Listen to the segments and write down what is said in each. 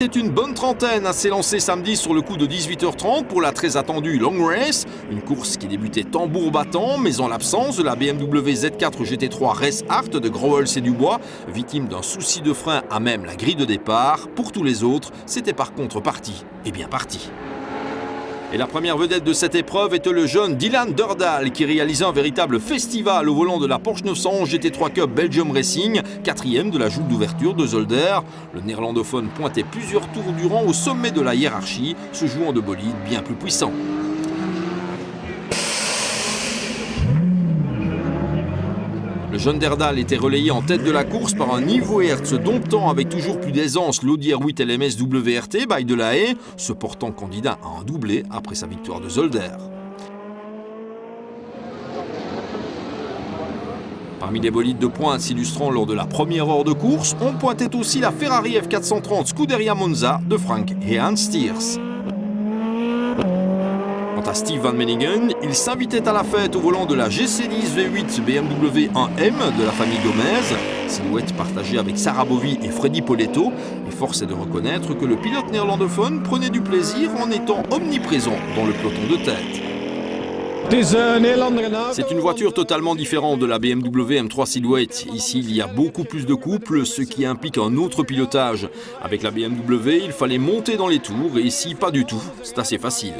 C'est une bonne trentaine à s'élancer samedi sur le coup de 18h30 pour la très attendue Long Race, une course qui débutait tambour battant, mais en l'absence de la BMW Z4 GT3 Race Art de Grauwels et Dubois, victime d'un souci de frein à même la grille de départ. Pour tous les autres, c'était par contre parti, et bien parti. Et la première vedette de cette épreuve était le jeune Dylan Durdal qui réalisait un véritable festival au volant de la Porsche 911 GT3 Cup Belgium Racing, quatrième de la joute d'ouverture de Zolder. Le néerlandophone pointait plusieurs tours durant au sommet de la hiérarchie, se jouant de bolides bien plus puissants. Le jeune Derdal était relayé en tête de la course par un Ivo Hertz domptant avec toujours plus d'aisance l'Audi R8 LMS WRT by Delahaye, se portant candidat à un doublé après sa victoire de Zolder. Parmi les bolides de pointe s'illustrant lors de la première heure de course, on pointait aussi la Ferrari F430 Scuderia Monza de Frank et Hans Stiers. Quant à Steve Van Meningen, il s'invitait à la fête au volant de la GC10 V8 BMW 1M de la famille Gomez, silhouette partagée avec Sarah Bovy et Freddy Poletto, et force est de reconnaître que le pilote néerlandophone prenait du plaisir en étant omniprésent dans le peloton de tête. C'est une voiture totalement différente de la BMW M3 Silhouette. Ici, il y a beaucoup plus de couple, ce qui implique un autre pilotage. Avec la BMW, il fallait monter dans les tours, et ici, pas du tout. C'est assez facile.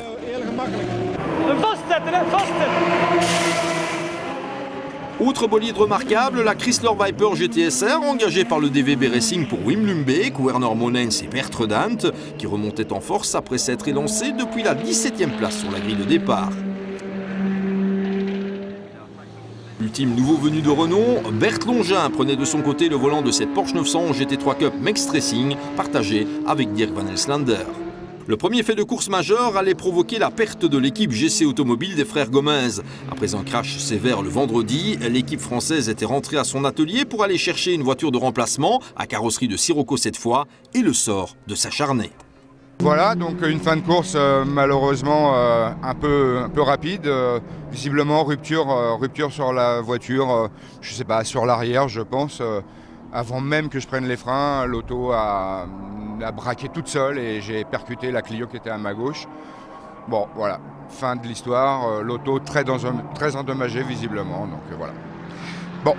Autre bolide remarquable, la Chrysler Viper GTSR, engagée par le DVB Racing pour Wim Lumbeek, Werner Monens et Bert Redant, qui remontait en force après s'être élancé depuis la 17e place sur la grille de départ. Ultime nouveau venu de renom, Bert Longin prenait de son côté le volant de cette Porsche 911 GT3 Cup Mixed Racing, partagé avec Dirk Van Elslander. Le premier fait de course majeur allait provoquer la perte de l'équipe GC Automobile des frères Gomez. Après un crash sévère le vendredi, l'équipe française était rentrée à son atelier pour aller chercher une voiture de remplacement, à carrosserie de Sirocco cette fois, et le sort de s'acharner. Voilà, donc une fin de course malheureusement un peu rapide, visiblement rupture sur la voiture, je sais pas, sur l'arrière je pense, avant même que je prenne les freins, l'auto a braqué toute seule et j'ai percuté la Clio qui était à ma gauche. Bon voilà, fin de l'histoire, l'auto très endommagée visiblement, donc voilà. Bon.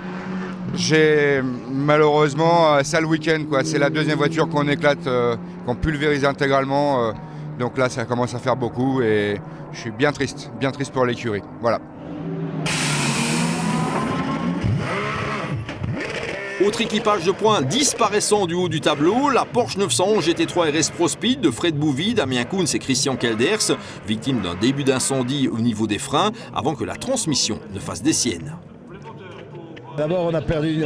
J'ai malheureusement ça le week-end, quoi. C'est la deuxième voiture qu'on éclate, qu'on pulvérise intégralement. Donc là, ça commence à faire beaucoup et je suis bien triste pour l'écurie. Voilà. Autre équipage de points disparaissant du haut du tableau, la Porsche 911 GT3 RS Pro Speed de Fred Bouvi, Damien Koons et Christian Kelders, victime d'un début d'incendie au niveau des freins avant que la transmission ne fasse des siennes. D'abord on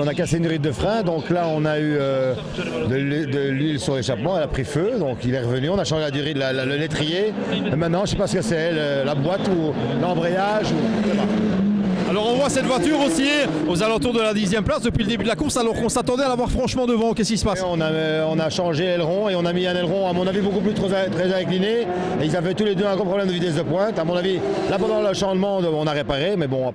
a cassé une ride de frein, donc là on a eu de l'huile sur l'échappement, elle a pris feu, donc il est revenu, on a changé la durée de le lettrier, et maintenant je ne sais pas ce que c'est, la boîte ou l'embrayage. Alors on voit cette voiture aussi aux alentours de la 10e place depuis le début de la course, alors qu'on s'attendait à l'avoir franchement devant. Qu'est-ce qui se passe? On a changé l'aileron et on a mis un aileron à mon avis beaucoup plus très incliné, et ils avaient tous les deux un gros problème de vitesse de pointe. À mon avis, là pendant le changement on a réparé, mais bon.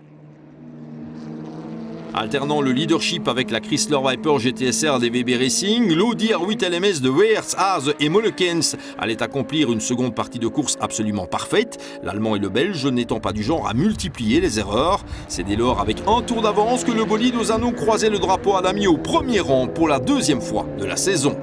Alternant le leadership avec la Chrysler Viper GTSR DVB Racing, l'Audi R8 LMS de Weerts, Haas et Molekens allait accomplir une seconde partie de course absolument parfaite, l'Allemand et le Belge n'étant pas du genre à multiplier les erreurs. C'est dès lors avec un tour d'avance que le bolide aux anneaux croisait le drapeau Adami au premier rang pour la deuxième fois de la saison.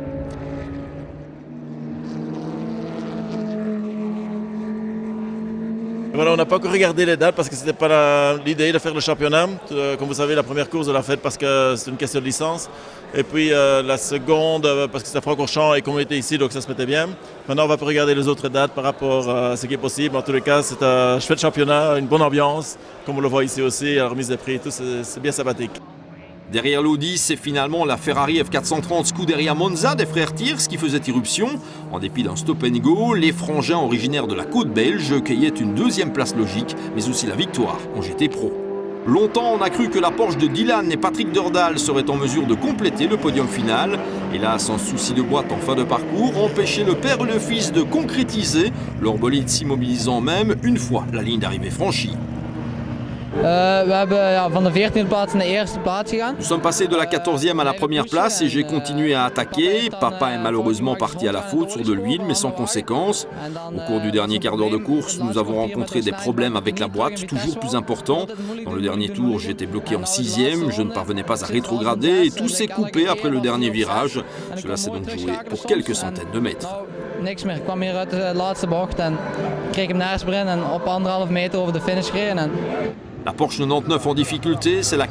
Voilà, on n'a pas encore regardé les dates parce que ce n'était pas l'idée de faire le championnat. Comme vous savez, la première course, on l'a faite parce que c'est une question de licence. Et puis la seconde, parce que c'était Francorchamps et qu'on était ici, donc ça se mettait bien. Maintenant, on va regarder les autres dates par rapport à ce qui est possible. En tous les cas, c'est un chouette championnat, une bonne ambiance. Comme on le voit ici aussi, la remise des prix et tout, c'est bien sympathique. Derrière l'Audi, c'est finalement la Ferrari F430 Scuderia Monza des frères Thiers qui faisait irruption. En dépit d'un stop and go, les frangins originaires de la côte belge cueillaient une deuxième place logique, mais aussi la victoire en GT Pro. Longtemps, on a cru que la Porsche de Dylan et Patrick Durdal serait en mesure de compléter le podium final. Hélas, un souci de boîte en fin de parcours empêchait le père et le fils de concrétiser, leur bolide s'immobilisant même une fois la ligne d'arrivée franchie. We hebben van de 14e plaats naar de eerste plaats gegaan. Nous sommes passés de la 14e à la première place et j'ai continué à attaquer. Papa est malheureusement parti à la faute sur de l'huile, mais sans conséquence. Au cours du dernier quart d'heure de course, nous avons rencontré des problèmes avec la boîte, toujours plus importants. Dans le dernier tour, j'étais bloqué en 6e, je ne parvenais pas à rétrograder et tout s'est coupé après le dernier virage. Cela s'est donc joué pour quelques centaines de mètres. Niks meer. Ik kwam hier uit de laatste bocht en kreeg hem naast sprint en op 1,5 meter over de finish gereden. La Porsche 99 en difficulté, c'est la